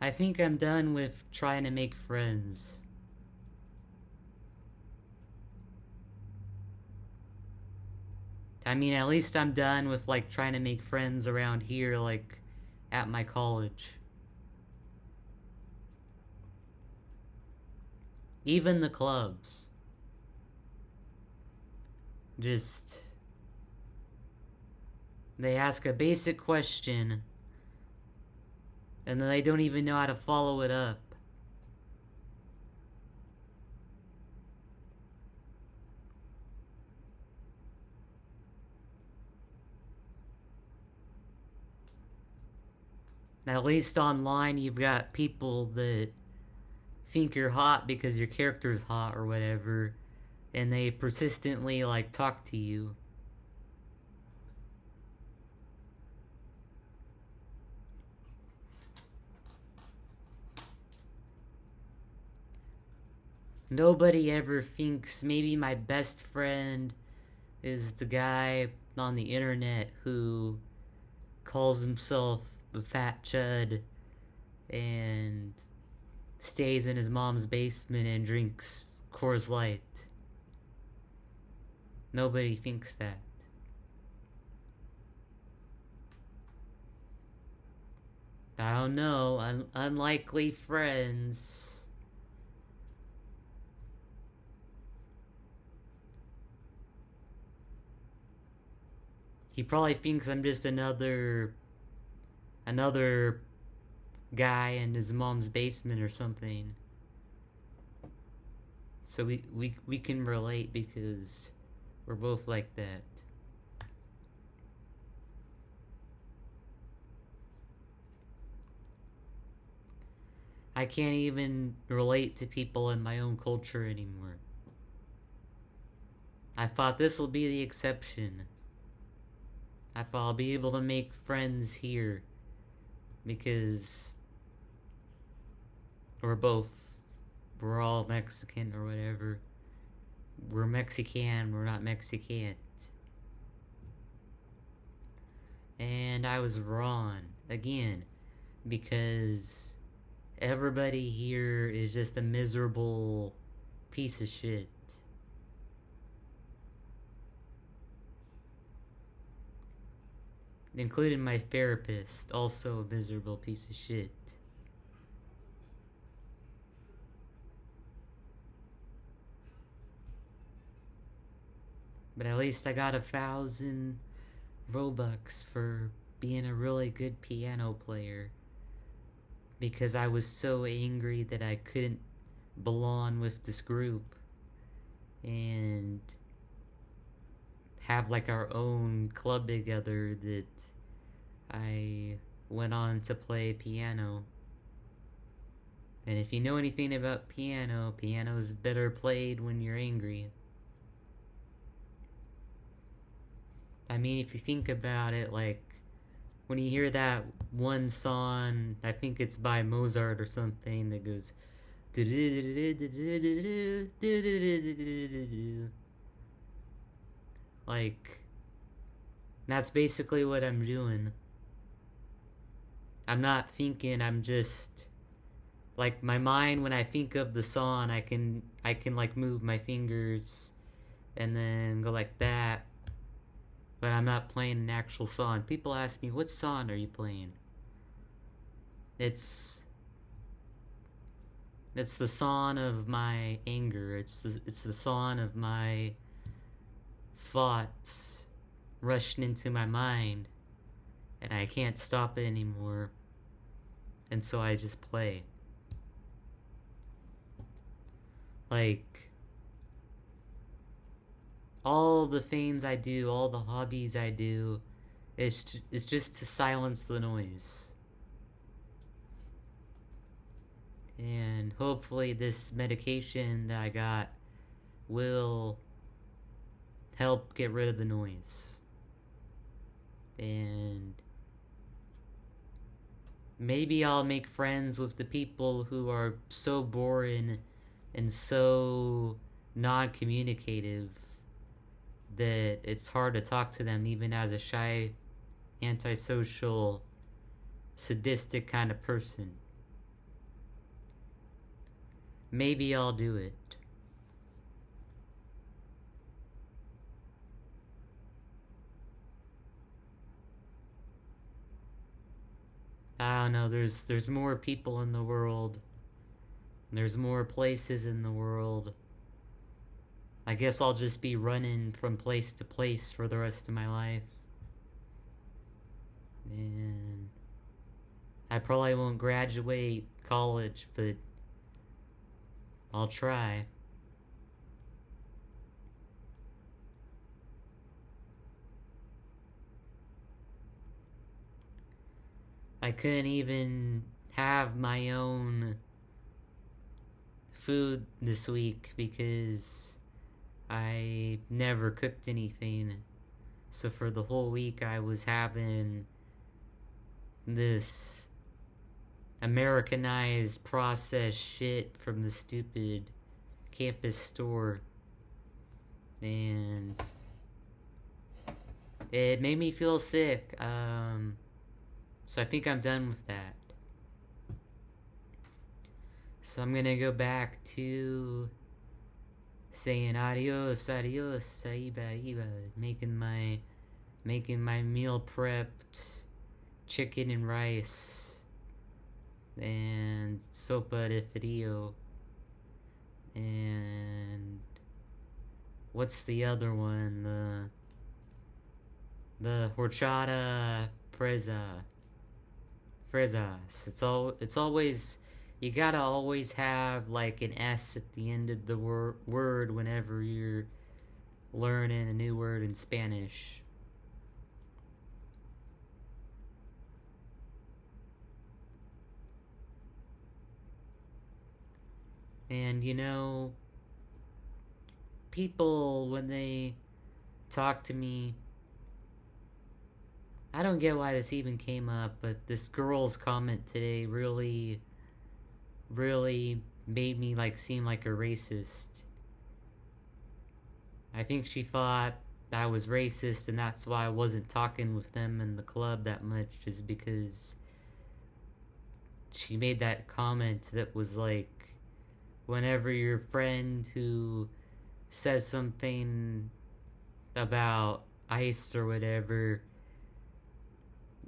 I think I'm done with trying to make friends. I mean, at least I'm done with like trying to make friends around here, like at my college. Even the clubs. Just. They ask a basic question and then they don't even know how to follow it up. At least online, you've got people that think you're hot because your character's hot or whatever, and they persistently like talk to you. Nobody ever thinks maybe my best friend is the guy on the internet who calls himself a fat chud and stays in his mom's basement and drinks Coors Light. Nobody thinks that. I don't know. Unlikely friends. He probably thinks I'm just another guy in his mom's basement or something. So we can relate because we're both like that. I can't even relate to people in my own culture anymore. I thought this will be the exception. I thought I'll be able to make friends here because we're all Mexican or whatever. We're Mexican, we're not Mexican. And I was wrong again because everybody here is just a miserable piece of shit. Including my therapist, also a miserable piece of shit. But at least I got 1,000 Robux for being a really good piano player. Because I was so angry that I couldn't belong with this group and have like our own club together that I went on to play piano. And if you know anything about piano, piano's better played when you're angry. I mean, if you think about it, like, when you hear that one song, I think it's by Mozart or something, that goes. Like, that's basically what I'm doing. I'm not thinking, I'm just. Like, my mind, when I think of the song, I can like move my fingers and then go like that, but I'm not playing an actual song. People ask me, what song are you playing? It's the song of my anger. It's the song of my thoughts rushing into my mind, and I can't stop it anymore. And so I just play. Like, all the things I do, all the hobbies I do, is just to silence the noise. And hopefully this medication that I got will help get rid of the noise. And maybe I'll make friends with the people who are so boring and so non-communicative that it's hard to talk to them even as a shy, antisocial, sadistic kind of person. Maybe I'll do it. I don't know, there's more people in the world. There's more places in the world. I guess I'll just be running from place to place for the rest of my life. And I probably won't graduate college, but I'll try. I couldn't even have my own food this week because I never cooked anything. So for the whole week, I was having this Americanized processed shit from the stupid campus store. And it made me feel sick. So I think I'm done with that. So I'm gonna go back to saying adios, adios, saiba, iba, making my meal prepped chicken and rice and sopa de fideo and what's the other one? The horchata fresas. It's always, you gotta always have like an S at the end of the word whenever you're learning a new word in Spanish. And you know, people, when they talk to me, I don't get why this even came up, but this girl's comment today really made me like seem like a racist. I think she thought I was racist, and that's why I wasn't talking with them in the club that much, is because she made that comment that was like, whenever your friend who says something about ICE or whatever,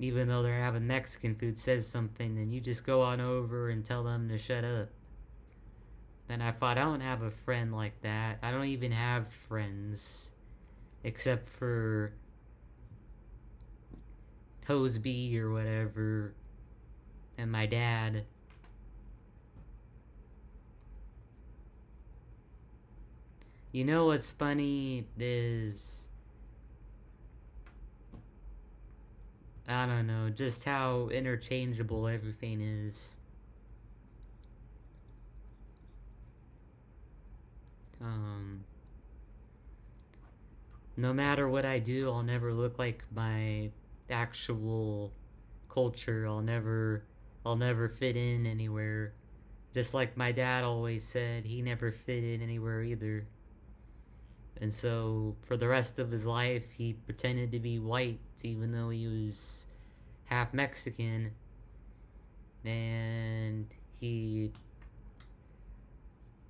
even though they're having Mexican food, says something, then you just go on over and tell them to shut up. And I thought, I don't have a friend like that. I don't even have friends. Except for Hoseby or whatever. And my dad. You know what's funny is, I don't know, just how interchangeable everything is. No matter what I do, I'll never look like my actual culture. I'll never fit in anywhere. Just like my dad always said, he never fit in anywhere either. And so, for the rest of his life, he pretended to be white, even though he was half Mexican. And he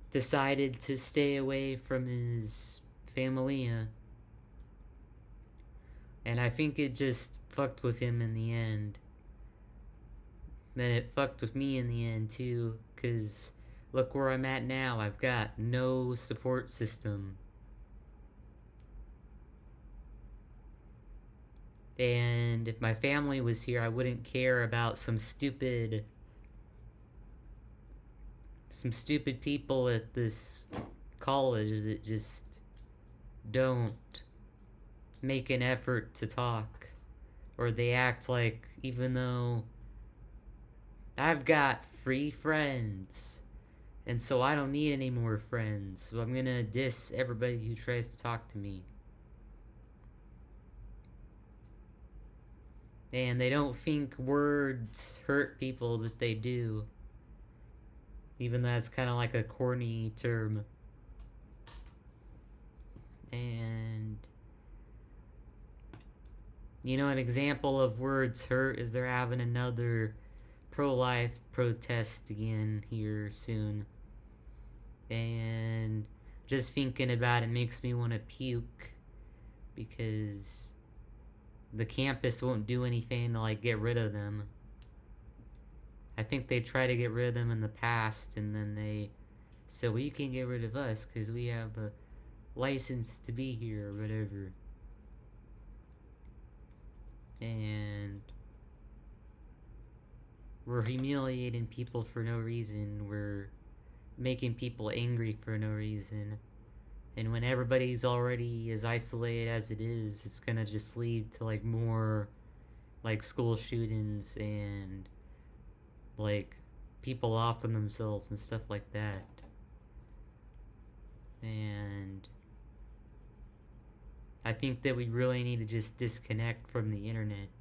decided to stay away from his familia. And I think it just fucked with him in the end. Then it fucked with me in the end, too, because look where I'm at now. I've got no support system. And if my family was here, I wouldn't care about some stupid people at this college that just don't make an effort to talk. Or they act like, even though I've got free friends, and so I don't need any more friends, so I'm gonna diss everybody who tries to talk to me. And they don't think words hurt people, but they do. Even though that's kind of like a corny term. And you know, an example of words hurt is they're having another pro-life protest again here soon. and just thinking about it makes me want to puke because the campus won't do anything to like get rid of them. I think they tried to get rid of them in the past, and then they said, "Well, you can't get rid of us because we have a license to be here or whatever." And we're humiliating people for no reason. We're making people angry for no reason. And when everybody's already as isolated as it is, it's gonna just lead to like more like school shootings and like people offing themselves and stuff like that. And I think that we really need to just disconnect from the internet